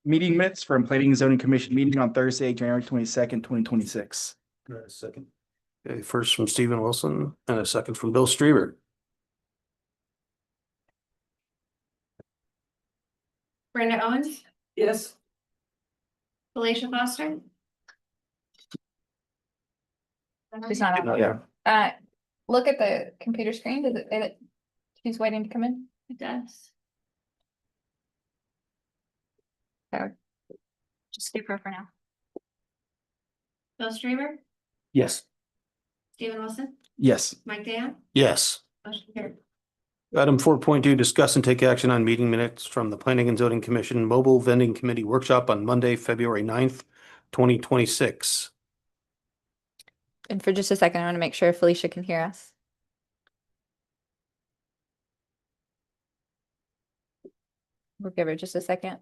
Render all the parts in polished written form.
Meeting minutes from Planning and Zoning Commission meeting on Thursday, January 22nd, 2026. Second. Okay, first from Stephen Wilson and a second from Bill Streever. Brenda Owens, Yes. Felicia Foster. She's not on. Yeah. Look at the computer screen. Does it say that she's waiting to come in? It does. Just skip her for now. Bill Streamer, Yes. Stephen Wilson, Yes. Mike Dan, Yes. motion carried. Item 4.2, discuss and take action on meeting minutes from the Planning and Zoning Commission Mobile Vending Committee Workshop on Monday, February 9th, 2026. And for just a second, I want to make sure Felicia can hear us. We'll give her just a second.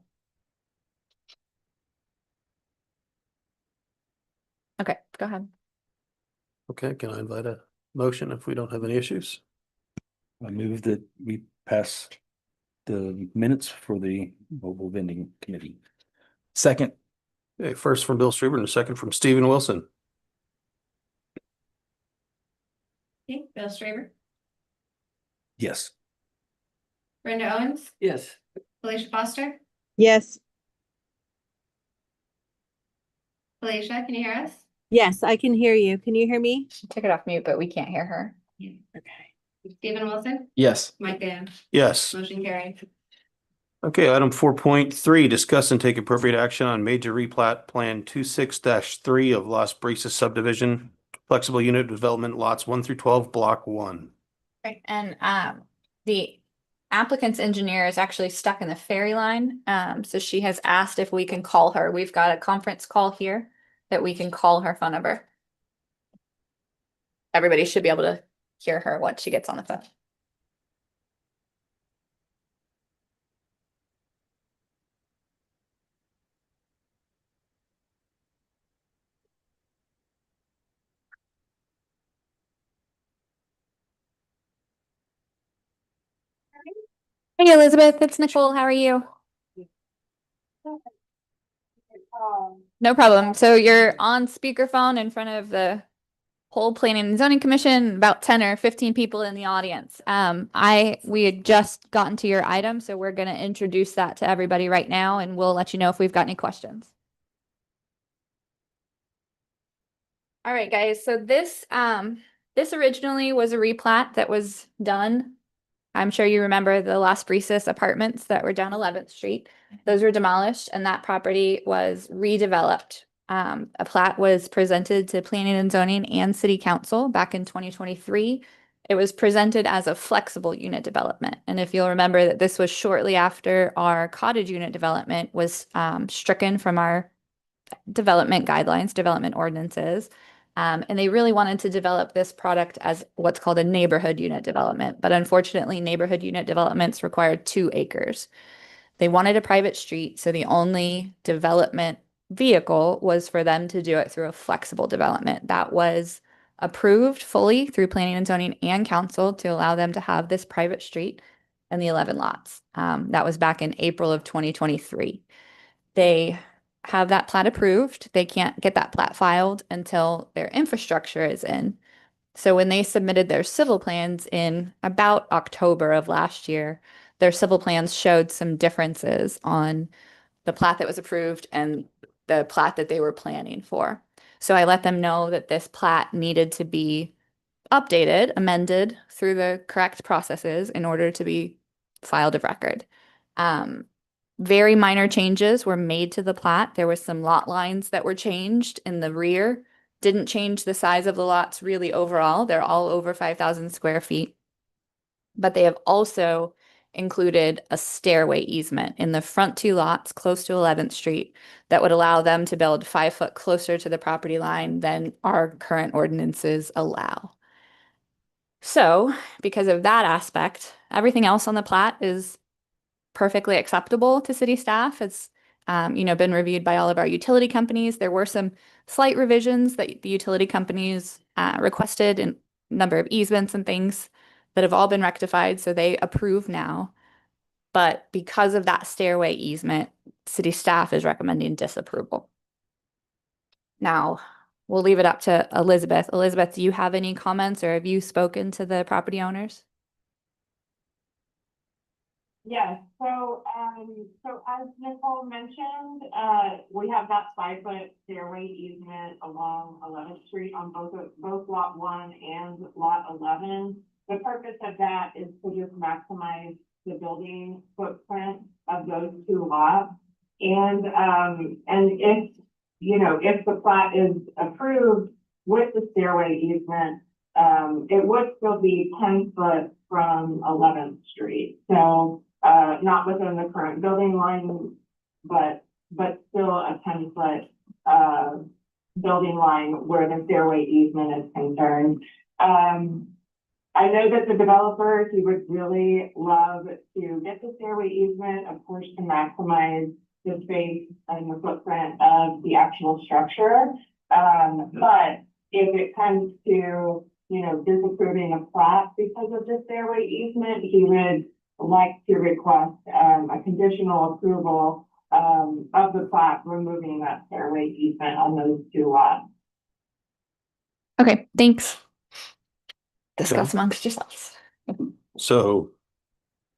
Okay, go ahead. Okay, can I invite a motion if we don't have any issues? I move that we pass the minutes for the mobile vending committee. Second. Okay, first from Bill Streever and a second from Stephen Wilson. Okay, Bill Streamer, Yes. Brenda Owens, Yes. Felicia Foster, Yes, Felicia, can you hear us? yes, I can hear you. Can you hear me? She took it off mute, but we can't hear her. Okay. Stephen Wilson, Yes. Mike Dan, Yes. motion carried. Okay, item 4.3, discuss and take appropriate action on major replat plan 26-3 of Las Brisas subdivision, flexible unit development lots 1 through 12, block 1. Right, and the applicant's engineer is actually stuck in the ferry line. So she has asked if we can call her. We've got a conference call here that we can call her phone number. Everybody should be able to hear her once she gets on the phone. Hey Elizabeth, it's Nicole. How are you? No problem. So you're on speakerphone in front of the whole Planning and Zoning Commission, about 10 or 15 people in the audience. We had just gotten to your item, so we're going to introduce that to everybody right now, and we'll let you know if we've got any questions. All right, guys. So this originally was a replat that was done. I'm sure you remember the Las Brisas apartments that were down 11th Street. Those were demolished and that property was redeveloped. A plat was presented to Planning and Zoning and City Council back in 2023. It was presented as a flexible unit development. And if you'll remember that this was shortly after our cottage unit development was stricken from our development guidelines, development ordinances. And they really wanted to develop this product as what's called a neighborhood unit development. But unfortunately, neighborhood unit developments require 2 acres. They wanted a private street, so the only development vehicle was for them to do it through a flexible development. That was approved fully through Planning and Zoning and Council to allow them to have this private street and the 11 lots. That was back in April of 2023. They have that plat approved. They can't get that plat filed until their infrastructure is in. So when they submitted their civil plans in about October of last year, their civil plans showed some differences on the plat that was approved and the plat that they were planning for. So I let them know that this plat needed to be updated, amended through the correct processes in order to be filed of record. Very minor changes were made to the plat. There was some lot lines that were changed in the rear. Didn't change the size of the lots really overall. They're all over 5,000 square feet. But they have also included a stairway easement in the front 2 lots close to 11th Street that would allow them to build 5 foot closer to the property line than our current ordinances allow. So because of that aspect, everything else on the plat is perfectly acceptable to city staff. It's been reviewed by all of our utility companies. There were some slight revisions that the utility companies requested in number of easements and things that have all been rectified. So they approve now. But because of that stairway easement, city staff is recommending disapproval. Now, we'll leave it up to Elizabeth. Elizabeth, do you have any comments or have you spoken to the property owners? Yes, so as Nicole mentioned, we have that 5-foot stairway easement along 11th Street on both lot 1 and lot 11. The purpose of that is to just maximize the building footprint of those 2 lots. And if, if the plat is approved with the stairway easement, it would still be 10 foot from 11th Street. So, not within the current building line, but still a 10-foot, building line where the stairway easement is concerned. I know that the developer, he would really love to get the stairway easement, of course, to maximize the space and the footprint of the actual structure. But if it comes to, disapproving a plat because of the stairway easement, he would like to request a conditional approval of the plat removing that stairway easement on those 2 lots. Okay, thanks. Discuss amongst yourselves. So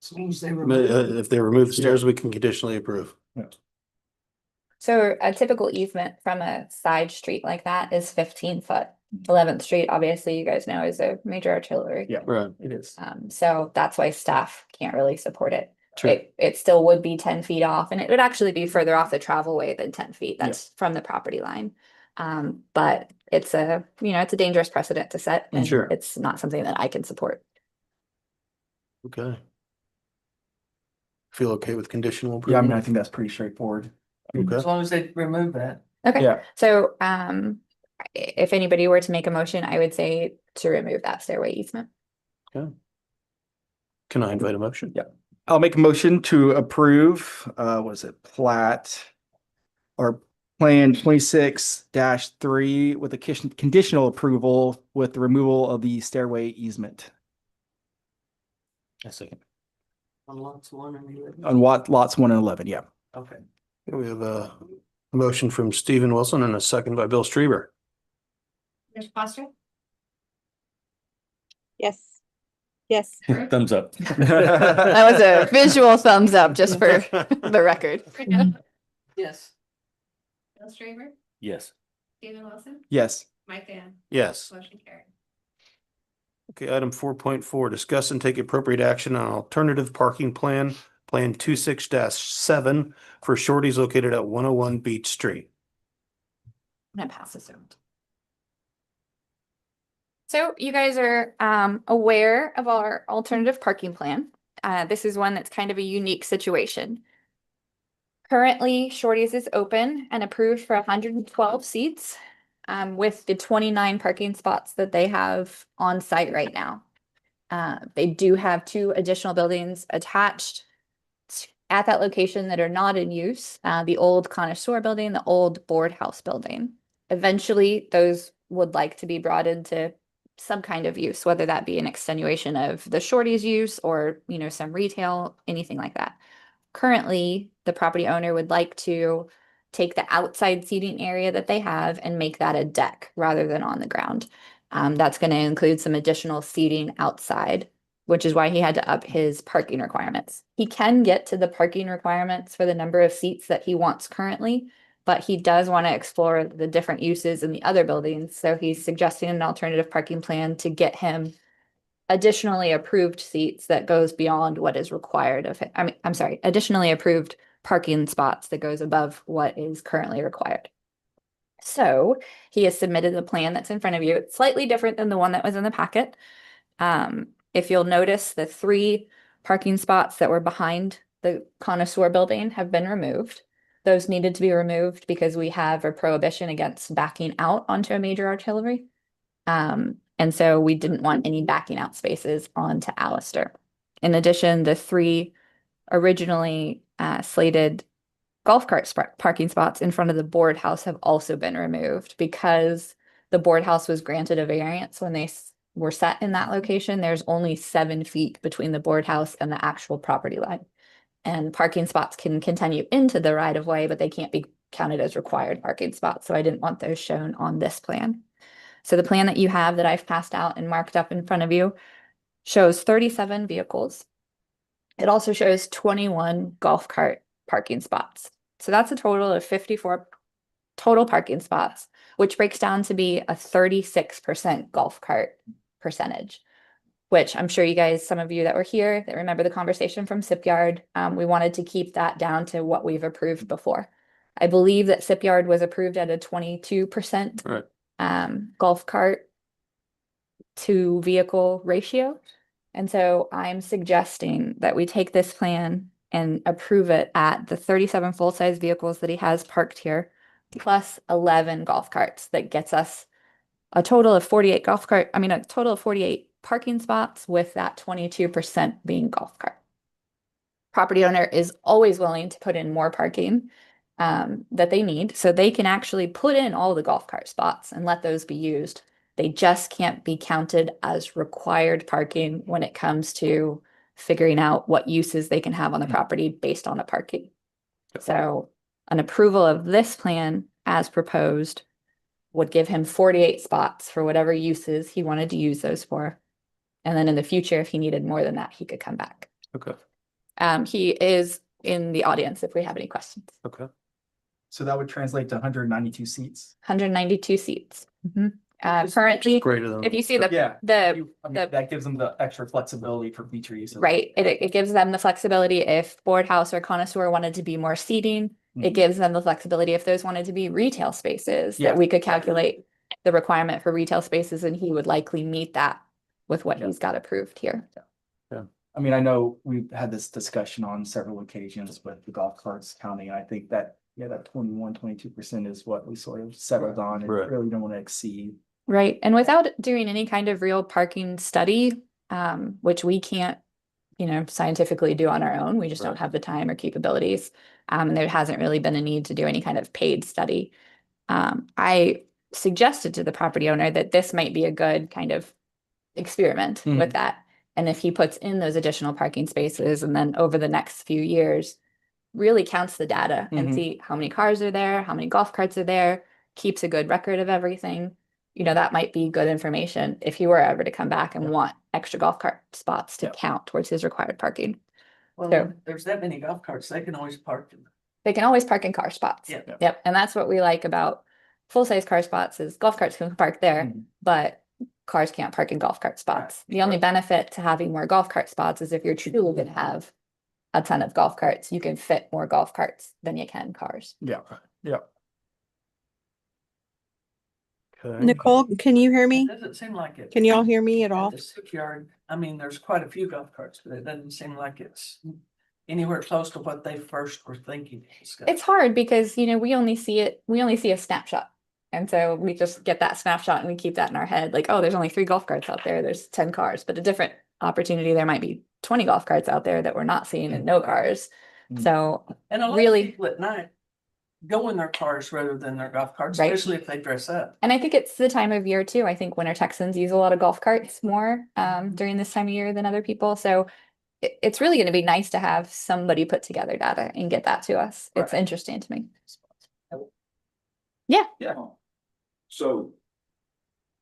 As long as they remove. if they remove the stairs, we can conditionally approve. So a typical easement from a side street like that is 15 foot. 11th Street, obviously, you guys know, is a major artillery. Yeah. Right. It is. So that's why staff can't really support it. True. It still would be 10 feet off, and it would actually be further off the travel way than 10 feet. That's from the property line. But it's it's a dangerous precedent to set, and Sure. it's not something that I can support. Okay. Feel okay with conditional Yeah, I approval? mean, I think that's pretty straightforward. Okay. As long as they remove that. Okay. Yeah. So, if anybody were to make a motion, I would say to remove that stairway easement. Can I invite a motion? Yeah. I'll make a motion to approve, plat or plan 26-3 with a conditional approval with the removal of the stairway easement A second. On lots 1 and 11. on lots 1 and 11. Yeah. Okay. We have a motion from Stephen Wilson and a second by Bill Strieber. Commissioner Foster, Yes. Yes. Thumbs up. That was a visual thumbs up just for the record. Brenda Owens, Yes. Bill Straber, Yes. Stephen Wilson, Yes. Mike Dan, Yes. motion carried. Okay, item 4.4, discuss and take appropriate action on alternative parking plan, Plan 26-7 for Shorty's located at 101 Beach Street. I'm gonna pass this out. So you guys are aware of our alternative parking plan. This is one that's kind of a unique situation. Currently, Shorty's is open and approved for 112 seats with the 29 parking spots that they have on site right now. They do have 2 additional buildings attached at that location that are not in use, the old connoisseur building, the old board house building. Eventually, those would like to be brought into some kind of use, whether that be an extenuation of the Shorty's use or, some retail, anything like that. Currently, the property owner would like to take the outside seating area that they have and make that a deck rather than on the ground. That's going to include some additional seating outside, which is why he had to up his parking requirements. He can get to the parking requirements for the number of seats that he wants currently, but he does want to explore the different uses in the other buildings. So he's suggesting an alternative parking plan to get him additionally approved seats that goes beyond what is required of him. Additionally approved parking spots that goes above what is currently required. So he has submitted a plan that's in front of you. It's slightly different than the one that was in the packet. If you'll notice, the 3 parking spots that were behind the connoisseur building have been removed. Those needed to be removed because we have a prohibition against backing out onto a major artillery. And so we didn't want any backing out spaces onto Allister. In addition, the 3 originally slated golf cart parking spots in front of the board house have also been removed because the board house was granted a variance when they were set in that location. There's only 7 feet between the board house and the actual property line. And parking spots can continue into the right of way, but they can't be counted as required parking spots. So I didn't want those shown on this plan. So the plan that you have that I've passed out and marked up in front of you shows 37 vehicles. It also shows 21 golf cart parking spots. So that's a total of 54 total parking spots, which breaks down to be a 36% golf cart percentage, which I'm sure you guys, some of you that were here that remember the conversation from Sipyard, we wanted to keep that down to what we've approved before. I believe that Sipyard was approved at a 22% Right. Golf cart to vehicle ratio. And so I'm suggesting that we take this plan and approve it at the 37 full-size vehicles that he has parked here, plus 11 golf carts. That gets us a total of 48 a total of 48 parking spots, with that 22% being golf cart. Property owner is always willing to put in more parking that they need, so they can actually put in all the golf cart spots and let those be used. They just can't be counted as required parking when it comes to figuring out what uses they can have on the property based on the parking. So an approval of this plan as proposed would give him 48 spots for whatever uses he wanted to use those for. And then in the future, if he needed more than that, he could come back. Okay. He is in the audience if we have any questions. Okay. So that would translate to 192 seats. 192 seats. Which is Currently, Greater than. if you see Yeah. the That gives them the extra flexibility for future use. right, it gives them the flexibility if Board House or Connoisseur wanted to be more seating. It Mhm. gives them the flexibility if those wanted to be retail spaces, Yeah. that we could calculate the requirement for retail spaces, and he would likely meet that with what he's got approved here. I mean, I know we've had this discussion on several occasions with the golf carts counting. I think that, yeah, that 22% is what we sort of settled on and Right. really don't want to exceed. Right, and without doing any kind of real parking study, which we can't, scientifically do on our own, we just don't Right. have the time or capabilities. And there hasn't really been a need to do any kind of paid study. I suggested to the property owner that this might be a good kind of experiment Mhm. with that. And if he puts in those additional parking spaces and then over the next few years, really counts the data and Mhm. see how many cars are there, how many golf carts are there, keeps a good record of everything. That might be good information if he were ever to come back and Yeah. want extra golf cart spots to Yeah. count towards his required parking. Well, So- there's that many golf carts, they can always park in. They can always park in car spots. Yeah. Yeah. Yep, and that's what we like about full-size car spots is golf carts can park there, Mhm. but cars can't park in golf cart spots. The only benefit to having more golf cart spots is if you're truly gonna have a ton of golf carts, you can fit more golf carts than you can cars. Yeah, yeah. Okay. Nicole, can you hear It me? doesn't seem like it. Can y'all hear me at At all? the Shipyard, I mean, there's quite a few golf carts, but it doesn't seem like it's anywhere close to what they first were thinking. It's hard because, we only see a snapshot. And so we just get that snapshot and we keep that in our head, like, oh, there's only 3 golf carts out there, there's 10 cars, but a different opportunity, there might be 20 golf carts out there that we're not seeing and no cars. Mm. So And a lot of really- people at night go in their cars rather than their golf carts, Right. especially if they dress up. And I think it's the time of year too. I think winter Texans use a lot of golf carts more during this time of year than other people. So it's really going to be nice to have somebody put together data and get that to us. It's Right. interesting to me. Yeah. So,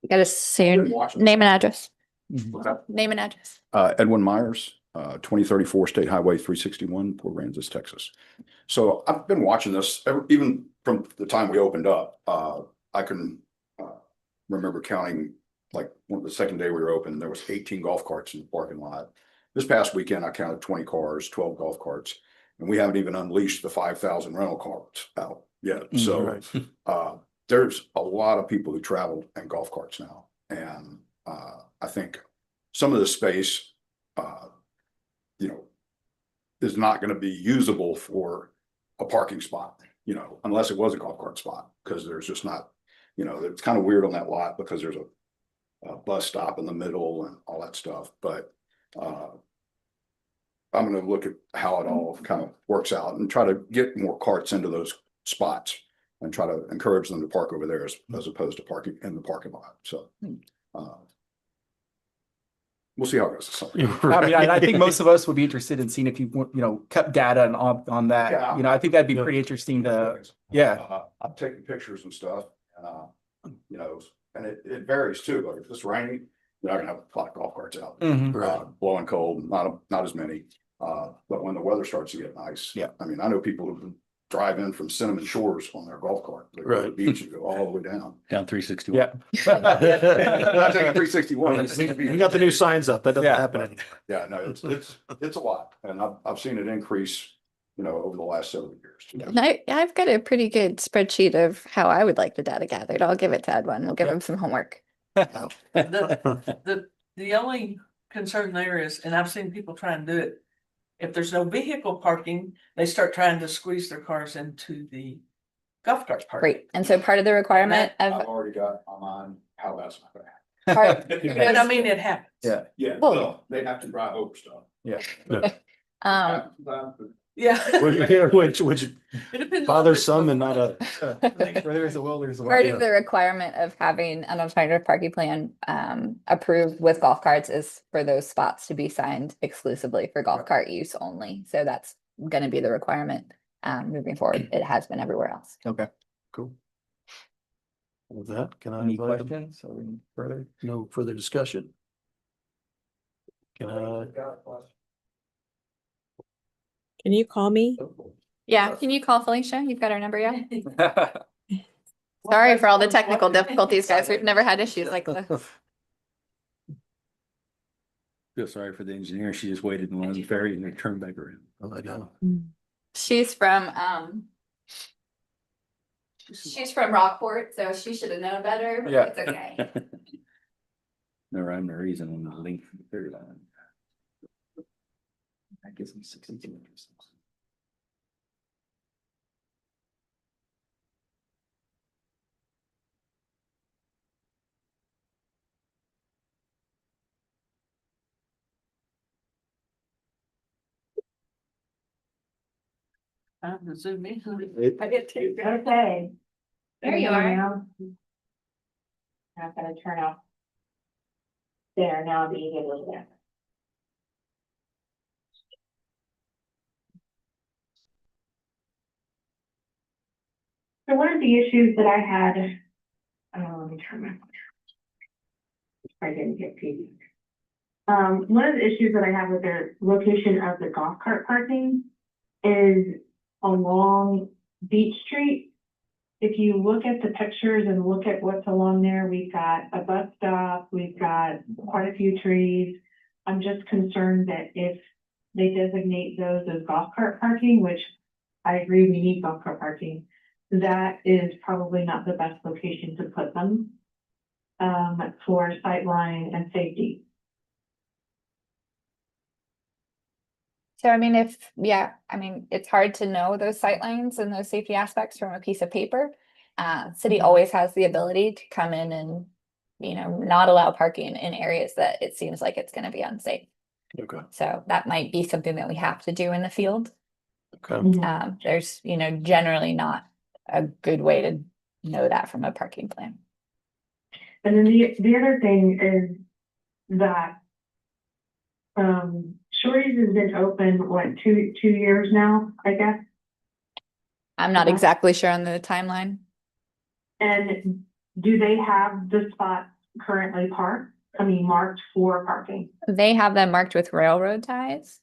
You got to say Been your watching. name and address. Mhm. Name and address. Edwin Myers, 2034 State Highway 361, Port Aransas, Texas. So I've been watching this even from the time we opened up. I can remember counting, like the second day we were open, there was 18 golf carts in the parking lot. This past weekend, I counted 20 cars, 12 golf carts, and we haven't even unleashed the 5,000 rental cars out yet. So Right. there's a lot of people who travel in golf carts now. And I think some of the space, is not going to be usable for a parking spot, unless it was a golf cart spot, because there's just not, it's kind of weird on that lot because there's a bus stop in the middle and all that stuff. But I'm going to look at how it all kind of works out and try to get more carts into those spots and try to encourage them to park over there as opposed to parking in the parking lot. So we'll we'll see how it goes. I mean, I think most of us would be interested in seeing if you, kept data and on that. Yeah. I think that'd be Yeah. pretty interesting to, yeah. I'm taking pictures and stuff, and it varies too, like if it's raining, you're not gonna have a lot of golf carts out. Mhm. Blowing cold, not as many, but when the weather starts to get nice. Yeah. I mean, I know people who drive in from Cinnamon Shores on their golf cart. They go to the Right. beach and go all the way down. Down 361. Yeah. Not taking 361. We got the new signs up. That doesn't Yeah. happen anymore. Yeah, no, it's a lot, and I've seen it increase, over the last several years. too. And I've got a pretty good spreadsheet of how I would like the data gathered. I'll give it to Edwin. We'll give Yeah. him some homework. The only concern there is, and I've seen people try and do it. If there's no vehicle parking, they start trying to squeeze their cars into the golf carts park. Great. And so part of the requirement I've of already got on mine how that's not gonna part, happen. But I mean, it happens. Yeah. Yeah, Well- well, they have to drive over stuff. um, Yeah. Which It depends on bothers the- some and not a. Where there's a will, there's a way. part of the requirement of having an alternative parking plan approved with golf carts is for those spots to be signed exclusively for golf cart use only. So that's gonna be the requirement moving forward. It has been everywhere else. Okay. Cool. With that, can I Any invite questions or any further? no further discussion? Can Can you call me? Yeah, can you call Felicia? You've got our number yet? Sorry for all the technical difficulties, guys. We've never had issues like this. Feel sorry for the engineer. She just waited in one ferry and they turned back around. I know. She's from Rockport, so she should have known better, but Yeah. it's okay. No rhyme or reason on the length of the ferry line. That gives me 62 interest. Time to zoom in. I get to, okay. There you are. Now. Not gonna turn off. There, now being able to. So one of the issues that I had, let me turn my. I didn't get TV. One of the issues that I have with the location of the golf cart parking is along Beach Street. If you look at the pictures and look at what's along there, we've got a bus stop, we've got quite a few trees. I'm just concerned that if they designate those as golf cart parking, which I agree we need golf cart parking, that is probably not the best location to put them for sightline and safety. So I mean, it's hard to know those sightlines and those safety aspects from a piece of paper. City always has the ability to come in and, not allow parking in areas that it seems like it's gonna be unsafe. Okay. So that might be something that we have to do in the field. Okay. There's, generally not a good way to know that from a parking plan. And then the other thing is that Shorty's has been open, what, two years now, I guess? I'm not Okay. exactly sure on the timeline. And do they have the spots currently marked for parking? They have them marked with railroad ties.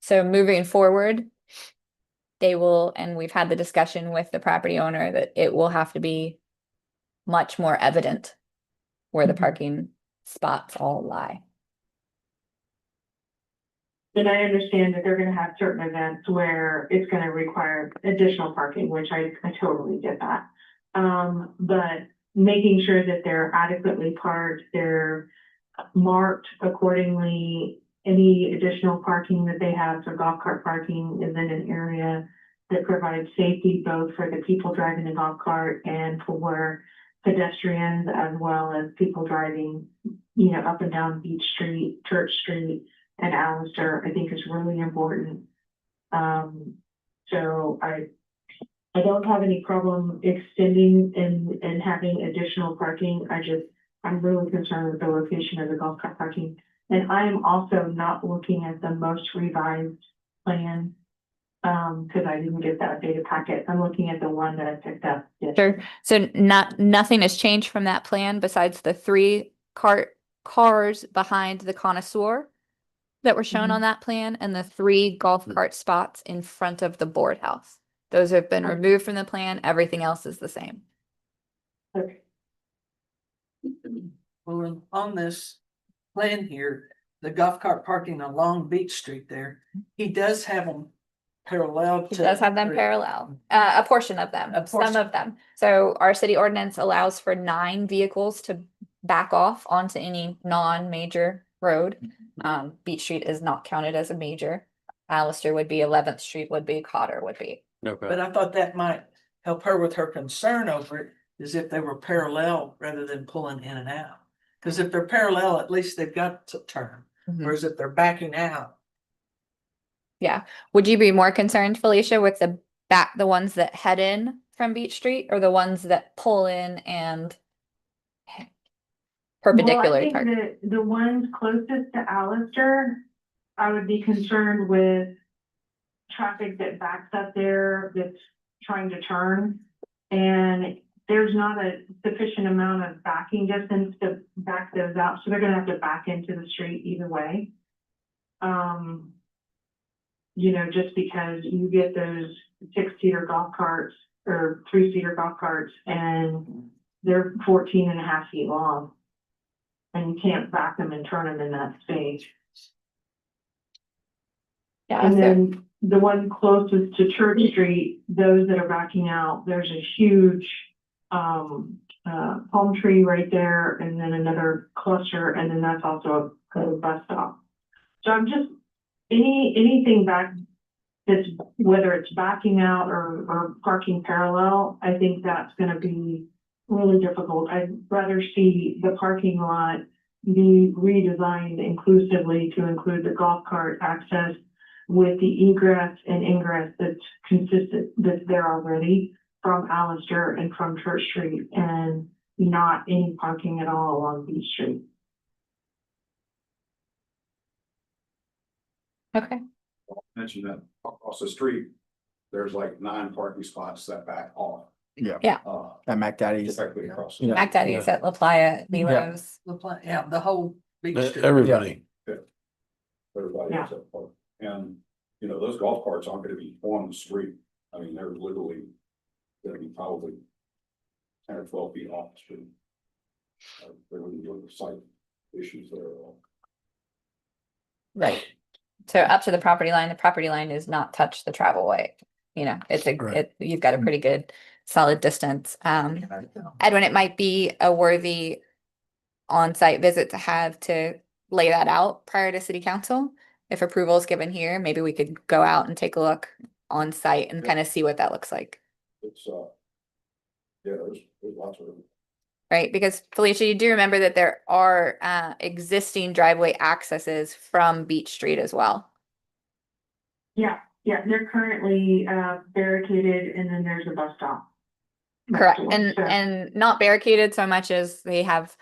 So moving forward, they will, and we've had the discussion with the property owner that it will have to be much more evident where the Mhm. parking spots all lie. And I understand that they're gonna have certain events where it's gonna require additional parking, which I totally get that. But making sure that they're adequately parked, they're marked accordingly. Any additional parking that they have for golf cart parking is in an area that provides safety both for the people driving the golf cart and for pedestrians as well as people driving, up and down Beach Street, Church Street, and Alistair, I think is really important. So I don't have any problem extending and having additional parking. I just I'm really concerned with the location of the golf cart parking. And I am also not looking at the most revised plan, because I didn't get that data packet. I'm looking at the one that I picked up. Sure. So nothing has changed from that plan besides the three cars behind the connoisseur that were shown on that plan and the three golf cart spots in front of the board house. Those have been removed from the plan. Everything else is the same. Okay. Well, on this plan here, the golf cart parking along Beach Street there, he does have them parallel It to. does have them parallel, a portion of them, A some portion. of them. So our city ordinance allows for 9 vehicles to back off onto any non-major road. Beach Street is not counted as a major. Allister would be, 11th Street would be, Cotter would be. Okay. But I thought that might help her with her concern over it, is if they were parallel rather than pulling in and out. Cause if they're parallel, at least they've got to turn, whereas if they're backing out. Yeah. Would you be more concerned, Felicia, with the ones that head in from Beach Street or the ones that pull in and perpendicularly Well, I park? think the ones closest to Allister, I would be concerned with traffic that backs up there that's trying to turn. And there's not a sufficient amount of backing distance to back those out, so they're gonna have to back into the street either way. You know, just because you get those 6-seater golf carts or 3-seater golf carts and they're 14.5 feet long. And you can't back them and turn them in that space. Yeah, And so- then the one closest to Church Street, those that are backing out, there's a huge palm tree right there, and then another cluster, and then that's also a bus stop. So I'm just, anything back that's, whether it's backing out or parking parallel, I think that's gonna be really difficult. I'd rather see the parking lot be redesigned inclusively to include the golf cart access with the egress and ingress that's consistent, that's there already from Allister and from Church Street, and not any parking at all along Beach Street. Okay. Mention that across the street, there's like 9 parking spots that back off. Yeah. Yeah. At Mac Daddy's. Directly across. the Yeah. Mac Daddy's at La Playa, Milo's. Yeah, the whole Beach Street. Everybody. Everybody Yeah. else that park. And, you know, those golf carts aren't gonna be on the street. I mean, they're literally gonna be probably 10 or 12 feet off the street. They're really doing site issues there. Right. So up to the property line does not touch the travel way. You know, Right. you've got a pretty good solid distance. Edwin, it might be a worthy on-site visit to have to lay that out prior to city council. If approval is given here, maybe we could go out and take a look on site and Yeah. kind of see what that looks like. It's, yeah, there's lots of them. Right, because Felicia, you do remember that there are existing driveway accesses from Beach Street as well. Yeah, they're currently barricaded, and then there's a bus stop. Correct, next to them, so- and not barricaded so much as they have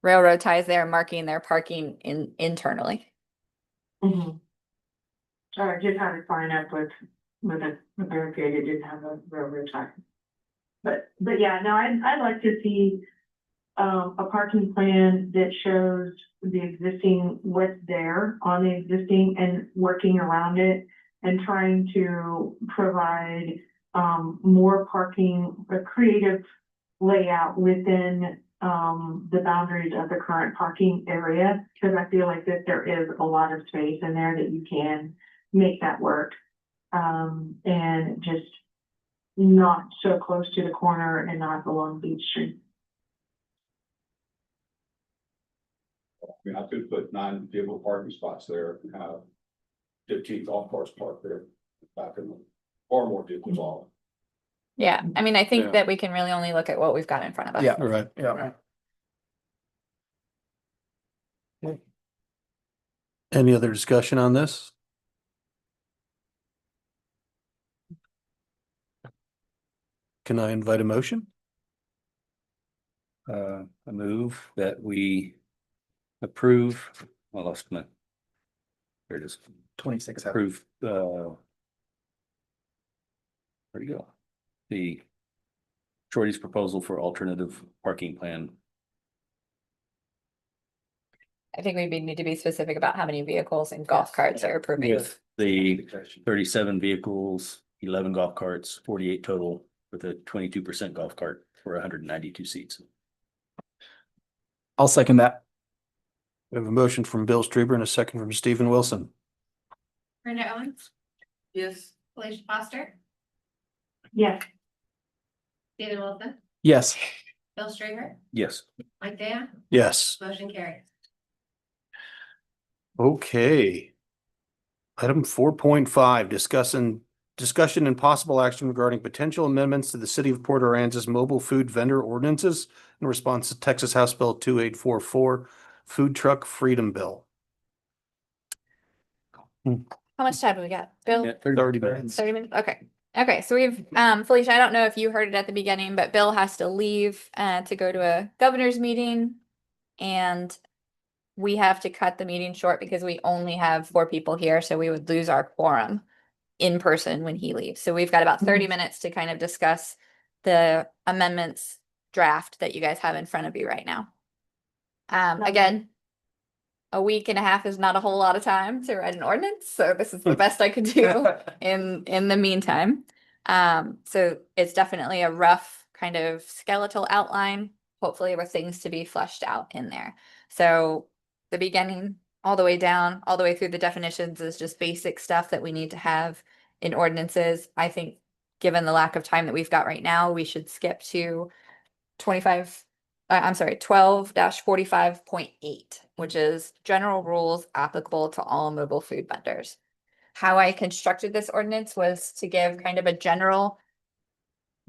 railroad ties there marking their parking internally. Mhm. I just had to sign up with a barricade, it didn't have a railroad tie. But yeah, no, I'd like to see a parking plan that shows the existing, what's there on the existing and working around it and trying to provide more parking, a creative layout within the boundaries of the current parking area, because I feel like that there is a lot of space in there that you can make that work. And just not so close to the corner and not along Beach Street. I mean, I could put 9 vehicle parking spots there and have 15 golf carts parked there. Back in the, far more vehicles off. Yeah, I mean, I Yeah. think that we can really only look at what we've got in front of us. Yeah. All right. Yeah. Any other discussion on this? Can I invite a motion? I move that we approve, I lost my. There it is, 26. approve, where'd you go? The Shorty's proposal for alternative parking plan. I think we need to be specific about how many vehicles and golf carts are approving. With the 37 vehicles, 11 golf carts, 48 total, with a 22% golf cart for 192 seats. I'll second that. We have a motion from Bill Streber and a second from Stephen Wilson. Brenda Owens, Yes. Felicia Foster, Yes. Stephen Wilson, Yes. Bill Straber, Yes. Mike Dan, Yes. motion carries. Okay. Item 4.5, discussion and possible action regarding potential amendments to the city of Port Aransas mobile food vendor ordinances in response to Texas House Bill 2844 Food Truck Freedom Bill. How much time do we got? Bill? 30 minutes. 30 minutes, okay. Okay, so we've, Felicia, I don't know if you heard it at the beginning, but Bill has to leave, to go to a governor's meeting. And we have to cut the meeting short because we only have 4 people here, so we would lose our quorum in person when he leaves. So we've got about 30 minutes to kind of discuss the amendments draft that you guys have in front of you right now. Again, a week and a half is not a whole lot of time to write an ordinance, so this is the best I could do in the meantime. So it's definitely a rough kind of skeletal outline, hopefully with things to be fleshed out in there. So the beginning all the way down, all the way through the definitions is just basic stuff that we need to have in ordinances. I think given the lack of time that we've got right now, we should skip to 12-45.8, which is general rules applicable to all mobile food vendors. How I constructed this ordinance was to give kind of a general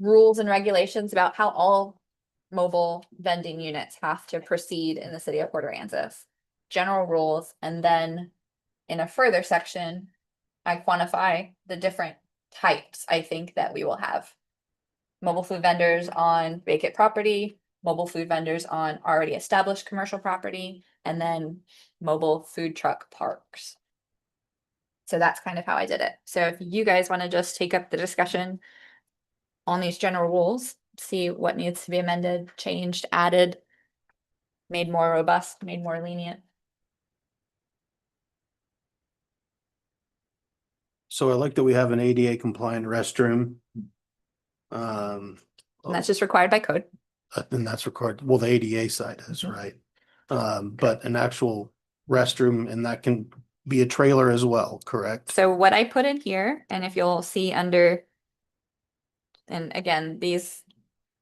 rules and regulations about how all mobile vending units have to proceed in the city of Port Aransas. General rules, and then in a further section, I quantify the different types I think that we will have. Mobile food vendors on vacant property, mobile food vendors on already established commercial property, and then mobile food truck parks. So that's kind of how I did it. So if you guys want to just take up the discussion on these general rules, see what needs to be amended, changed, added, made more robust, made more lenient. So I like that we have an ADA compliant restroom. And that's just required by code. And that's required, well, the ADA side is right. But an actual restroom, and that can be a trailer as well, correct? So what I put in here, and if you'll see under, and again, these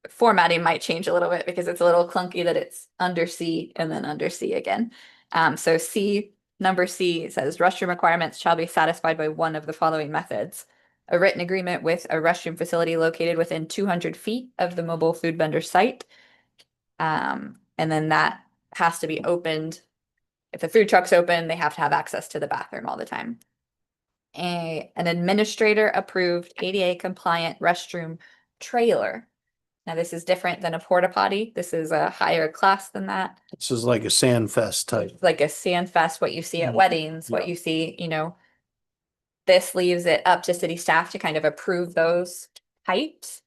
formatting might change a little bit because it's a little clunky that it's under C and then under C again. So number C says restroom requirements shall be satisfied by one of the following methods. A written agreement with a restroom facility located within 200 feet of the mobile food vendor site. And then that has to be opened. If the food truck's open, they have to have access to the bathroom all the time. An administrator approved ADA compliant restroom trailer. Now this is different than a porta potty. This is a higher class than that. This is like a sandfest type. Like a sandfest, what you see at Mhm. weddings, what Yeah. you see, this leaves it up to city staff to kind of approve those types.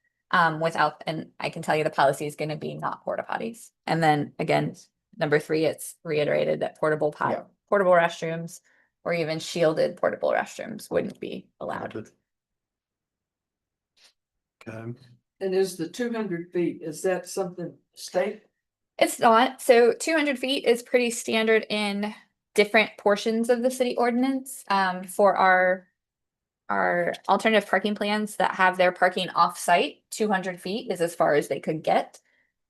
Without, and I can tell you the policy is going to be not porta potties. And then again, number 3, it's reiterated that portable Yeah. restrooms or even shielded portable restrooms wouldn't be allowed. Okay. And is the 200 feet, is that something state? It's not. So 200 feet is pretty standard in different portions of the city ordinance. For our alternative parking plans that have their parking off-site, 200 feet is as far as they could get.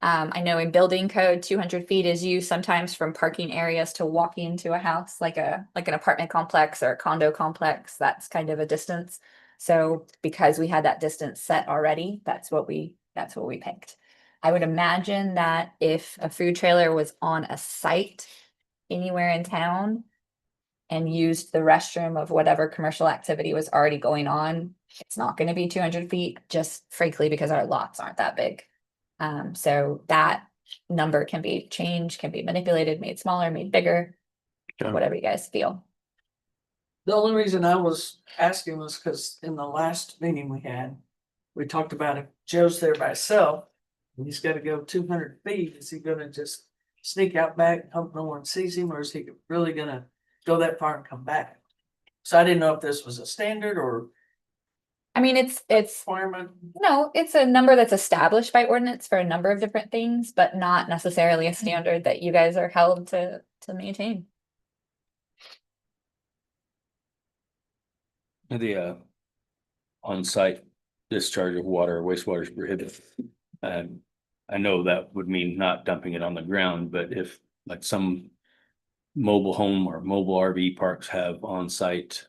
I know in building code, 200 feet is used sometimes from parking areas to walking to a house, like an apartment complex or a condo complex. That's kind of a distance. So because we had that distance set already, that's what we picked. I would imagine that if a food trailer was on a site anywhere in town and used the restroom of whatever commercial activity was already going on, it's not going to be 200 feet, just frankly, because our lots aren't that big. So that number can be changed, can be manipulated, made smaller, made bigger, Okay. whatever you guys feel. The only reason I was asking was because in the last meeting we had, we talked about if Joe's there by himself, and he's gotta go 200 feet, is he gonna just sneak out back, and hope no one sees him, or is he really gonna go that far and come back? So I didn't know if this was a standard or I mean, it's, requirement. no, it's a number that's established by ordinance for a number of different things, but not necessarily a standard that you guys are held to maintain. The on-site discharge of water or wastewater is prohibited. I know that would mean not dumping it on the ground, but if like some mobile home or mobile RV parks have on-site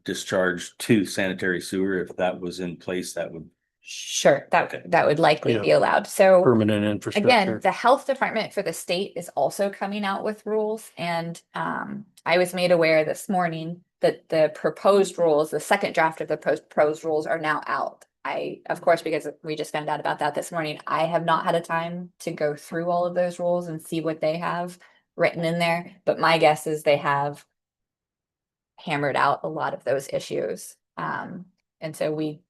discharge to sanitary sewer, if that was in place, that would. Sure, Okay. that would likely Yeah. be allowed. So Permanent again, infrastructure. the health department for the state is also coming out with rules, and I was made aware this morning that the proposed rules, the second draft of the proposed rules are now out. Of course, because we just found out about that this morning, I have not had a time to go through all of those rules and see what they have written in there, but my guess is they have hammered out a lot of those issues. And so we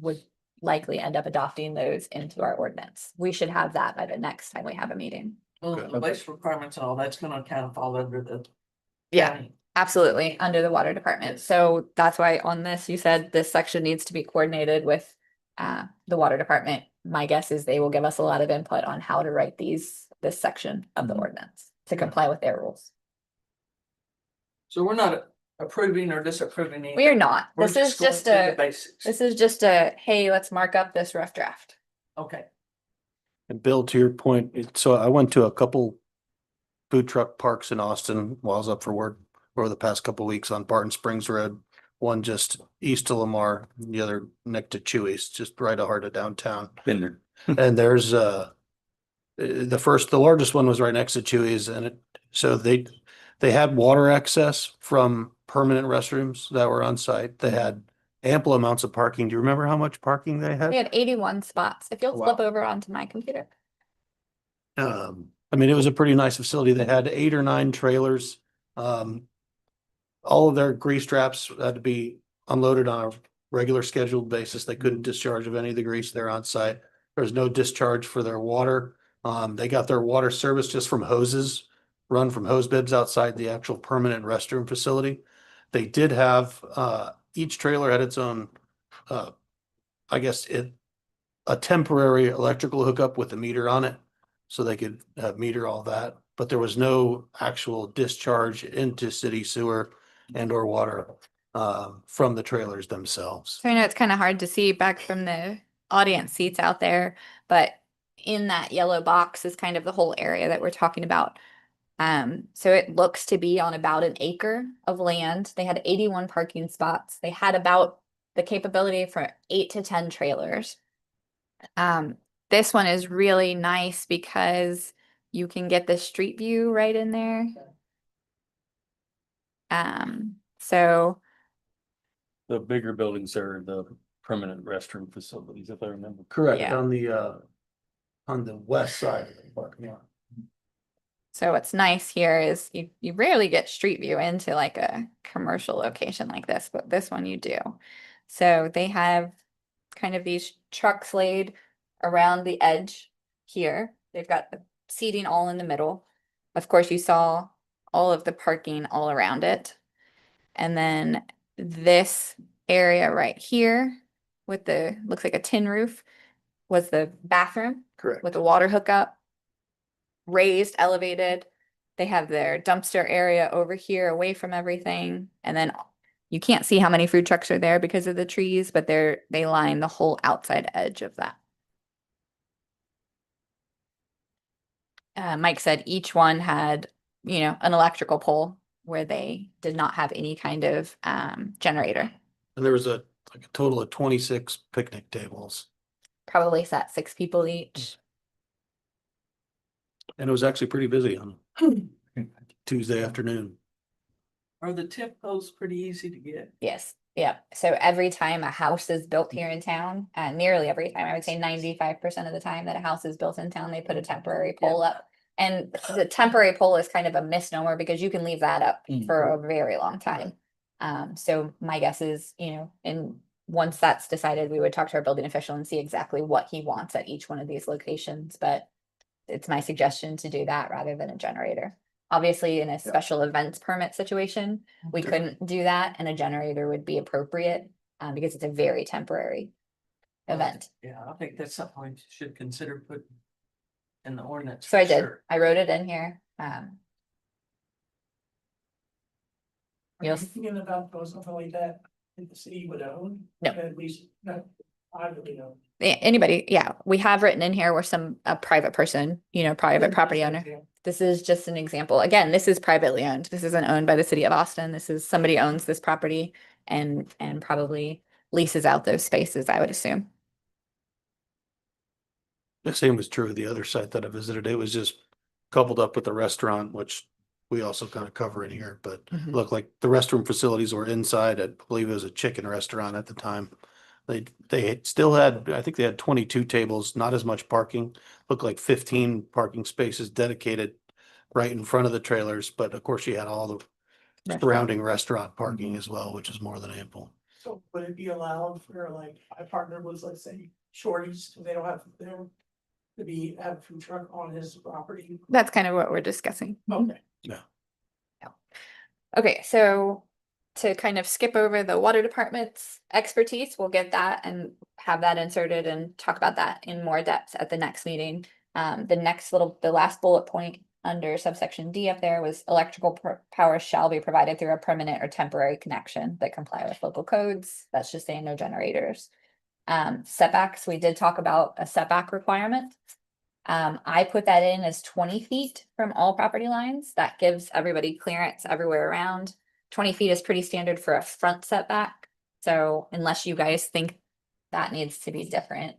would likely end up adopting those into our ordinance. We should have that by the next time we have a meeting. Well, Okay. the waste requirements and all that's gonna kind of fall under the. Yeah. county. Absolutely, under the water department. So that's why on this, you said this section needs to be coordinated with the water department. My guess is they will give us a lot of input on how to write this section of the Mhm. ordinance to comply with their rules. So we're not approving or disapproving anything. We are not. We're This is going just through the a, basics. this is just a, hey, let's mark up this rough draft. Okay. And Bill, to your point, so I went to a couple food truck parks in Austin while I was up for work over the past couple weeks on Barton Springs Road. One just east of Lamar, the other next to Chewy's, just right heart of downtown. Been there. And there's the largest one was right next to Chewy's, and so they had water access from permanent restrooms that were on site. They had ample amounts of parking. Do you remember how much parking they had? We had 81 spots. If you'll Wow. flip over onto my computer. I mean, it was a pretty nice facility. They had 8 or 9 trailers. All of their grease traps had to be unloaded on a regular scheduled basis. They couldn't discharge of any of the grease there on site. There's no discharge for their water. They got their water service just from hoses, run from hose bibs outside the actual permanent restroom facility. They did have, each trailer had its own, I guess a temporary electrical hookup with a meter on it. So they could meter all that, but there was no actual discharge into city sewer and or water from the trailers themselves. So I know it's kind of hard to see back from the audience seats out there, but in that yellow box is kind of the whole area that we're talking about. So it looks to be on about an acre of land. They had 81 parking spots. They had about the capability for 8 to 10 trailers. This one is really nice because you can get the street view right in there. So The bigger buildings are the permanent restroom facilities, if I remember. Correct, Yeah. on the west side of the parking lot. So what's nice here is you rarely get street view into like a commercial location like this, but this one you do. So they have kind of these trucks laid around the edge here. They've got the seating all in the middle. Of course, you saw all of the parking all around it. And then this area right here with the, looks like a tin roof, was the bathroom Correct. with a water hookup, raised, elevated. They have their dumpster area over here away from everything. And then you can't see how many food trucks are there because of the trees, but they line the whole outside edge of that. Mike said each one had, an electrical pole where they did not have any kind of generator. And there was a total of 26 picnic tables. Probably sat 6 people each. And it was actually pretty busy on Tuesday afternoon. Are the tip posts pretty easy to get? Yes, Yeah, so every time a house is built here in town, nearly every time, I would say 95% of the time that a house is built in town, they put a temporary pole up. And the temporary pole is kind of a misnomer because you can leave that up for a very long time. So my guess is, and once that's decided, we would talk to our building official and see exactly what he wants at each one of these locations, but it's my suggestion to do that rather than a generator. Obviously, in a special events permit situation, we couldn't do that and a generator would be appropriate, because it's a very temporary event. Yeah, I think that's something we should consider putting in the ordinance. So I for did, sure. I wrote it in here. Are You'll you thinking about doing something like that in the city would own? No. At least, not privately owned. Anybody, yeah, we have written in here where a private person, private property owner. This is just an example. Again, this is privately owned. This isn't owned by the city of Austin. This is somebody owns this property and probably leases out those spaces, I would assume. The same was true of the other site that I visited. It was just coupled up with the restaurant, which we also kind of cover in here, but Mhm. looked like the restroom facilities were inside. I believe it was a chicken restaurant at the time. They still had, I think they had 22 tables, not as much parking, looked like 15 parking spaces dedicated right in front of the trailers, but of course you had all the surrounding restaurant parking as well, which is more than ample. So would it be allowed for like, I partnered with, let's say, Shorty's, because they don't have, have a food truck on his property? That's kind of what we're discussing. Okay. Okay, so to kind of skip over the water department's expertise, we'll get that and have that inserted and talk about that in more depth at the next meeting. The last bullet point under subsection D up there was electrical power shall be provided through a permanent or temporary connection that comply with local codes. That's just saying no generators. Setbacks, we did talk about a setback requirement. I put that in as 20 feet from all property lines. That gives everybody clearance everywhere around. 20 feet is pretty standard for a front setback. So unless you guys think that needs to be different.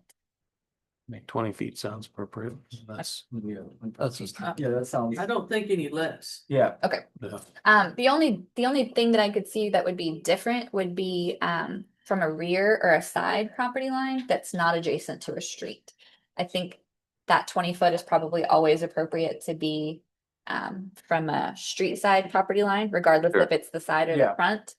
I mean, 20 feet sounds appropriate. That's just, Yeah, that sounds, I don't think any less. yeah, yeah. The only thing that I could see that would be different would be, from a rear or a side property line that's not adjacent to a street. I think that 20 foot is probably always appropriate to be, from a street side property line, regardless Sure. if it's the side or the Yeah. front.